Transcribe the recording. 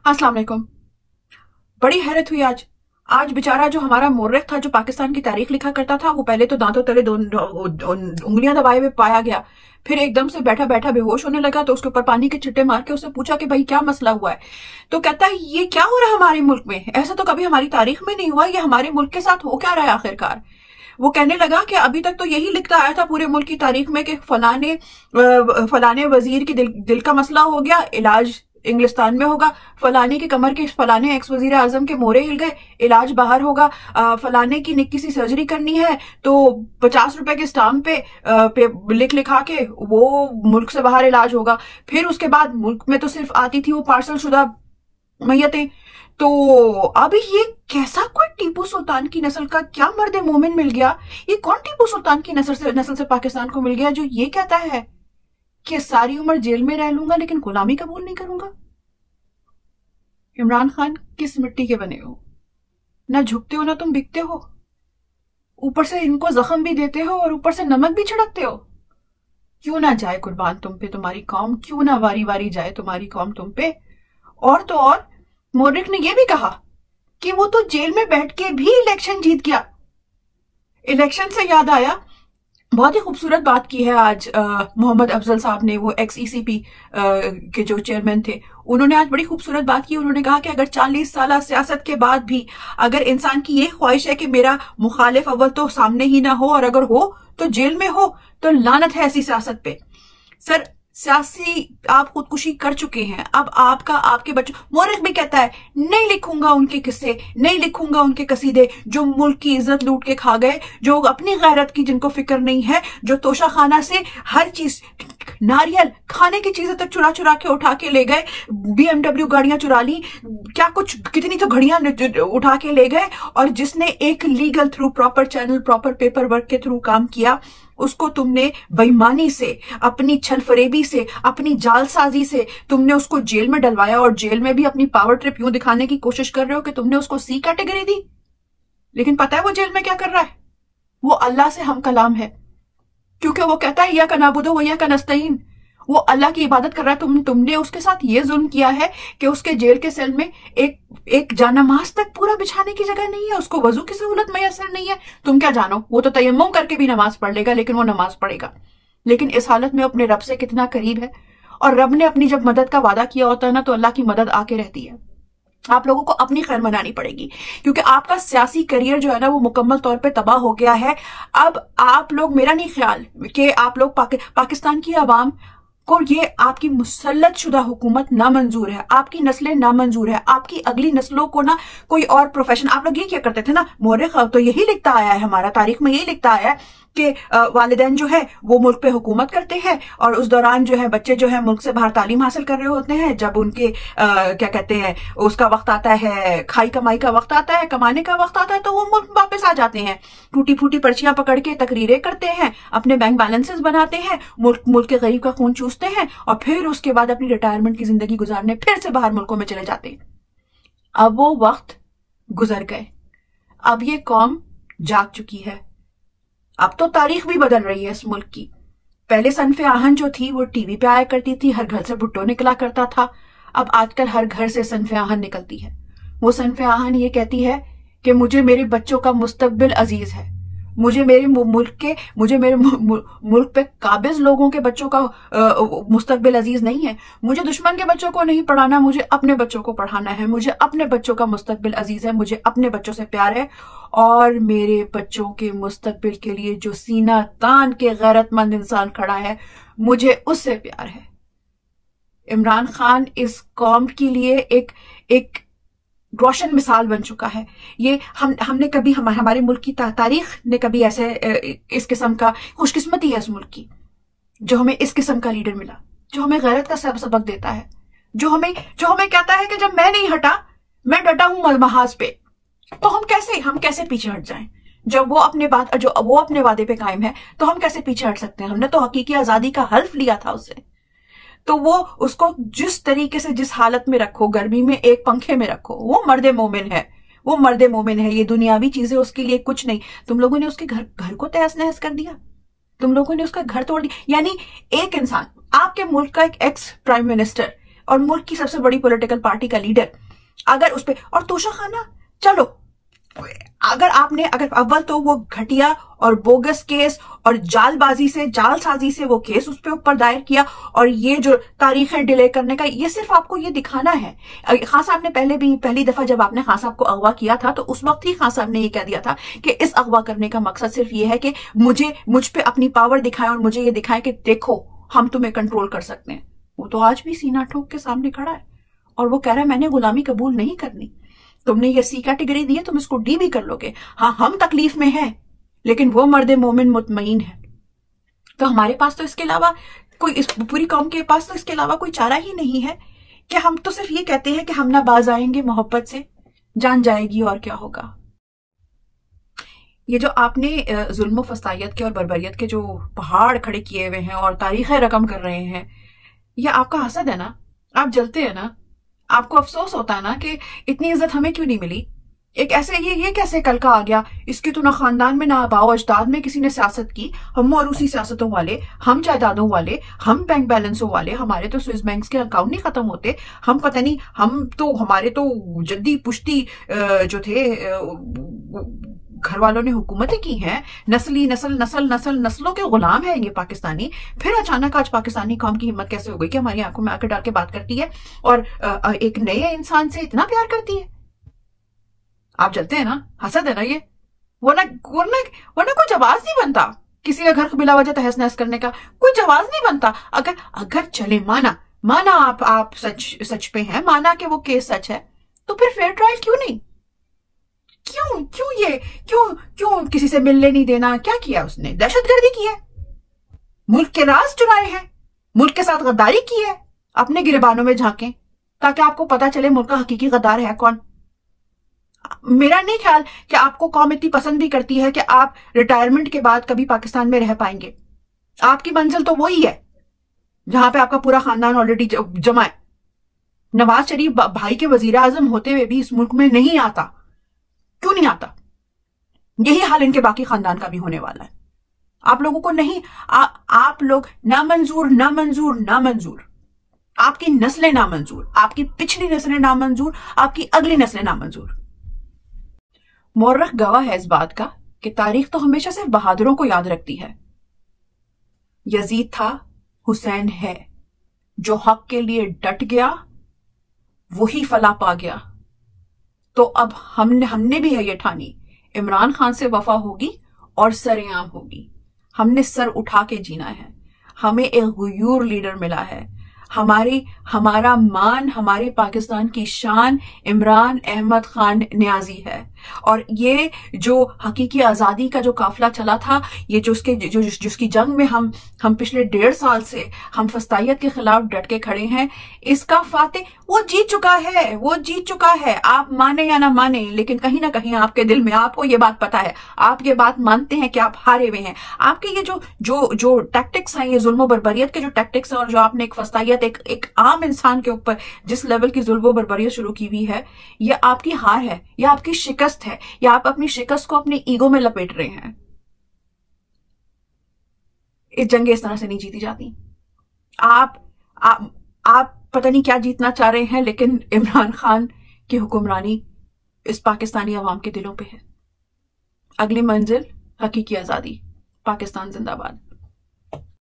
अस्सलाम वालेकुम। बड़ी हैरत हुई आज। आज बेचारा जो हमारा मोर्रख था, जो पाकिस्तान की तारीख लिखा करता था, वो पहले तो दांतों तले दो उंगलियां दबाए हुए पाया गया। फिर एकदम से बैठा बैठा बेहोश होने लगा, तो उसके ऊपर पानी के छिट्टे मार के उससे पूछा कि भाई क्या मसला हुआ है। तो कहता है ये क्या हो रहा है हमारे मुल्क में, ऐसा तो कभी हमारी तारीख में नहीं हुआ, ये हमारे मुल्क के साथ हो क्या रहा है आखिरकार। वो कहने लगा कि अभी तक तो यही लिखता आया था पूरे मुल्क की तारीख में कि फलाने वजीर की दिल का मसला हो गया, इलाज इंग्लिस्तान में होगा, फलाने की कमर के फलाने एक्स वजीर आजम के मोरे हिल गए, इलाज बाहर होगा, फलाने की निक्की सी सर्जरी करनी है तो 50 रुपए के स्टाम्प पे लिख लिखा के वो मुल्क से बाहर इलाज होगा। फिर उसके बाद मुल्क में तो सिर्फ आती थी वो पार्सल शुदा मैयतें। तो अब ये कैसा कोई टीपू सुल्तान की नस्ल का क्या मर्द मोमिन मिल गया, ये कौन टीपू सुल्तान की नस्ल से पाकिस्तान को मिल गया जो ये कहता है कि सारी उम्र जेल में रह लूंगा लेकिन गुलामी कबूल नहीं करूंगा। इमरान खान किस मिट्टी के बने हो, ना झुकते हो ना तुम बिकते हो, ऊपर से इनको जख्म भी देते हो और ऊपर से नमक भी छिड़कते हो। क्यों ना जाए कुर्बान तुम पे तुम्हारी कौम, क्यों ना वारी वारी जाए तुम्हारी कौम तुम पे। और तो और मोर्रिख ने यह भी कहा कि वो तो जेल में बैठ के भी इलेक्शन जीत गया। इलेक्शन से याद आया, बहुत ही खूबसूरत बात की है आज मोहम्मद अफजल साहब ने, वो एक्स ईसीपी के जो चेयरमैन थे, उन्होंने आज बड़ी खूबसूरत बात की। उन्होंने कहा कि अगर 40 साल सियासत के बाद भी अगर इंसान की ये ख्वाहिश है कि मेरा मुखालिफ अव्वल तो सामने ही ना हो और अगर हो तो जेल में हो, तो लानत है ऐसी सियासत पे। सर सियासी आप खुदकुशी कर चुके हैं, अब आपका आपके बच्चों। मोर्रिख भी कहता है नहीं लिखूंगा उनके किस्से, नहीं लिखूंगा उनके कसीदे जो मुल्क की इज्जत लूट के खा गए, जो अपनी गैरत की जिनको फिक्र नहीं है, जो तोशा खाना से हर चीज, नारियल खाने की चीजें तक चुरा चुरा के उठा के ले गए, BMW गाड़ियां चुरा ली, क्या कुछ कितनी तो घड़ियां उठा के ले गए। और जिसने एक legal through proper channel proper paper work के थ्रू काम किया, उसको तुमने बेईमानी से, अपनी छलफरेबी से, अपनी जालसाजी से तुमने उसको जेल में डलवाया और जेल में भी अपनी पावर ट्रिप यूं दिखाने की कोशिश कर रहे हो कि तुमने उसको C कैटेगरी दी। लेकिन पता है वो जेल में क्या कर रहा है? वो अल्लाह से हम कलाम है, क्योंकि वो कहता है या का नाबुदो या का नस्तईन, वो अल्लाह की इबादत कर रहा है। तुमने उसके साथ ये जुल्म किया है कि उसके जेल के सेल में एक जानमाज तक पूरा बिछाने की जगह नहीं है, उसको वजू की सहूलत मैसर नहीं है। तुम क्या जानो, वो तो तयम्मुम करके भी नमाज पढ़ लेगा, लेकिन वो नमाज पढ़ेगा। लेकिन इस हालत में अपने रब से कितना करीब है। और रब ने अपनी जब मदद का वादा किया होता है ना, तो अल्लाह की मदद आके रहती है। आप लोगों को अपनी खैर मनानी पड़ेगी, क्योंकि आपका सियासी करियर जो है ना वो मुकम्मल तौर पे तबाह हो गया है। अब आप लोग, मेरा नहीं ख्याल कि आप लोग पाकिस्तान की आवाम को ये आपकी मुसल्लत शुदा हुकूमत नामंजूर है, आपकी नस्लें नामंजूर है, आपकी अगली नस्लों को ना कोई और प्रोफेशन। आप लोग ये क्या करते थे ना, मोर्रिख तो यही लिखता आया है, हमारा तारीख में यही लिखता आया है कि वालिदैन जो है वो मुल्क पे हुकूमत करते हैं और उस दौरान जो है बच्चे जो है मुल्क से बाहर तालीम हासिल कर रहे होते हैं। जब उनके क्या कहते हैं उसका वक्त आता है, खाई कमाई का वक्त आता है, कमाने का वक्त आता है, तो वो मुल्क वापस आ जाते हैं, टूटी फूटी पर्चियां पकड़ के तकरीरें करते हैं, अपने बैंक बैलेंसेस बनाते हैं, मुल्क के गरीब का खून चूसते हैं और फिर उसके बाद अपनी रिटायरमेंट की जिंदगी गुजारने फिर से बाहर मुल्कों में चले जाते हैं। अब वो वक्त गुजर गए, अब ये कौम जाग चुकी है। अब तो तारीख भी बदल रही है इस मुल्क की। पहले सनफे आहन जो थी वो टीवी पे आया करती थी, हर घर से भुट्टो निकला करता था। अब आजकल हर घर से सनफे आहन निकलती है। वो सनफे आहन ये कहती है कि मुझे मेरे बच्चों का मुस्तकबिल अजीज है, मुझे मेरे मुल्क पे काबिज लोगों के बच्चों का मुस्तकबिल अजीज नहीं है। मुझे दुश्मन के बच्चों को नहीं पढ़ाना, मुझे अपने बच्चों को पढ़ाना है, मुझे अपने बच्चों का मुस्तकबिल अजीज है, मुझे अपने बच्चों से प्यार है और मेरे बच्चों के मुस्तकबिल के लिए जो सीना तान के गैरतमंद इंसान खड़ा है, मुझे उससे प्यार है। इमरान खान इस कौम के लिए एक रोशन मिसाल बन चुका है। ये हमने कभी हमारे मुल्क की तारीख ने कभी ऐसे इस किस्म का, खुशकिस्मती है इस मुल्क की जो हमें इस किस्म का लीडर मिला, जो हमें गैरत का सबक देता है, जो हमें कहता है कि जब मैं नहीं हटा, मैं डटा हूं महाज पे, तो हम कैसे पीछे हट जाएं। जब वो अपने वादे पे कायम है तो हम कैसे पीछे हट सकते हैं। हमने तो हकीकी आजादी का हल्फ लिया था उससे, तो वो उसको जिस तरीके से जिस हालत में रखो, गर्मी में एक पंखे में रखो, वो मर्द मोमिन है, वो मर्द मोमिन है। ये दुनियावी चीजें उसके लिए कुछ नहीं। तुम लोगों ने उसके घर को तहस नहस कर दिया, तुम लोगों ने उसका घर तोड़ दिया। यानी एक इंसान, आपके मुल्क का एक एक्स प्राइम मिनिस्टर और मुल्क की सबसे बड़ी पॉलिटिकल पार्टी का लीडर अगर उस पर, और तोशा खाना, चलो अगर अव्वल तो वो घटिया और बोगस केस और जालबाजी से, जालसाजी से वो केस उस पे ऊपर दायर किया, और ये जो तारीखें डिले करने का, ये सिर्फ आपको ये दिखाना है। खान साहब ने पहली दफा जब आपने खान साहब को अगवा किया था तो उस वक्त ही खान साहब ने ये कह दिया था कि इस अगवा करने का मकसद सिर्फ ये है कि मुझ पे अपनी पावर दिखाएं और मुझे ये दिखाएं कि देखो हम तुम्हें कंट्रोल कर सकते हैं। वो तो आज भी सीना ठोक के सामने खड़ा है और वो कह रहा है मैंने गुलामी कबूल नहीं करनी। तुमने ये सी कैटेगरी दी है, तुम इसको डी भी कर लोगे। हाँ, हम तकलीफ में हैं, लेकिन वो मर्दे मोमिन मुतमईन है। तो हमारे पास तो इसके अलावा कोई, इस पूरी कौम के पास तो इसके अलावा कोई चारा ही नहीं है कि हम तो सिर्फ ये कहते हैं कि हम ना बाज आएंगे, मोहब्बत से जान जाएगी और क्या होगा। ये जो आपने जुल्म फसायत के और बर्बरियत के जो पहाड़ खड़े किए हुए हैं और तारीखें रकम कर रहे हैं, ये आपका हसद है ना, आप जलते हैं ना, आपको अफसोस होता है ना कि इतनी इज्जत हमें क्यों नहीं मिली। एक ऐसे ये कैसे कल का आ गया, इसके तो ना खानदान में ना आबाओ अजदाद में किसी ने सियासत की, हम और उसी सियासतों वाले, हम जायदादों वाले, हम बैंक बैलेंसों वाले, हमारे तो स्विस बैंक के अकाउंट नहीं खत्म होते, हम पता नहीं, हम तो हमारे तो जद्दी पुश्ती जो थे घर वालों ने हुकूमतें की हैं, नस्लों के गुलाम है ये पाकिस्तानी। फिर अचानक आज पाकिस्तानी कौम की हिम्मत कैसे हो गई कि हमारी आंखों में आंखें डाल के बात करती है और एक नए इंसान से इतना प्यार करती है। आप जलते हैं ना, हसद है ना ये, वरना कोई जवाब नहीं बनता किसी का घर बिला वजह तहस नहस करने का, कोई जवाब नहीं बनता। अगर चले माना आप सच पे हैं, माना कि वो केस सच है, तो फिर फेयर ट्रायल क्यों नहीं? क्यों किसी से मिलने नहीं देना? क्या किया उसने? दहशतगर्दी की है, मुल्क के राज चुराए हैं, मुल्क के साथ गद्दारी की है। अपने गिरबानों में झांकें ताकि आपको पता चले मुल्क का हकीकी गद्दार है कौन। मेरा नहीं ख्याल कि आपको कौम इतनी पसंद भी करती है कि आप रिटायरमेंट के बाद कभी पाकिस्तान में रह पाएंगे। आपकी मंजिल तो वही है जहां पे आपका पूरा खानदान ऑलरेडी जमा है। नवाज शरीफ भाई के वजीर आजम होते हुए भी इस मुल्क में नहीं आता। क्यों नहीं आता? यही हाल इनके बाकी खानदान का भी होने वाला है। आप लोगों को नहीं, आप लोग नामंजूर, आपकी नस्लें नामंजूर, आपकी पिछली नस्लें नामंजूर, आपकी अगली नस्लें नामंजूर। मौर्रख गवाह है इस बात का कि तारीख तो हमेशा सिर्फ बहादुरों को याद रखती है। यजीद था, हुसैन है, जो हक के लिए डट गया वही फला पा गया। तो अब हमने भी है ये ठानी, इमरान खान से वफा होगी और सरेआम होगी। हमने सर उठा के जीना है। हमें एक गुयूर लीडर मिला है। हमारा मान, हमारे पाकिस्तान की शान इमरान अहमद खान नियाजी है। और ये जो हकीकी आजादी का जो काफिला चला था, ये जिसकी जंग में हम पिछले 1.5 साल से हम फस्तायत के खिलाफ डट के खड़े हैं, इसका फाते वो जीत चुका है। आप माने या ना माने, लेकिन कहीं ना कहीं आपके दिल में आपको ये बात पता है, आप ये बात मानते हैं कि आप हारे हुए हैं। आपके ये जो टैक्टिक्स हैं, ये जुल्म बर्बरियत के जो टैक्टिक्स हैं, और जो आपने एक फस्तायत एक आम इंसान के ऊपर जिस लेवल की जुल्म बर्बरियत शुरू की हुई है, ये आपकी हार है, ये आपकी शिकस्त है, या आप अपनी शिकस्त को अपनी ईगो में लपेट रहे हैं। इस जंग इस तरह से नहीं जीती जाती। आप पता नहीं क्या जीतना चाह रहे हैं, लेकिन इमरान खान की हुक्मरानी इस पाकिस्तानी अवाम के दिलों पे है। अगली मंजिल हकीकी आजादी। पाकिस्तान जिंदाबाद।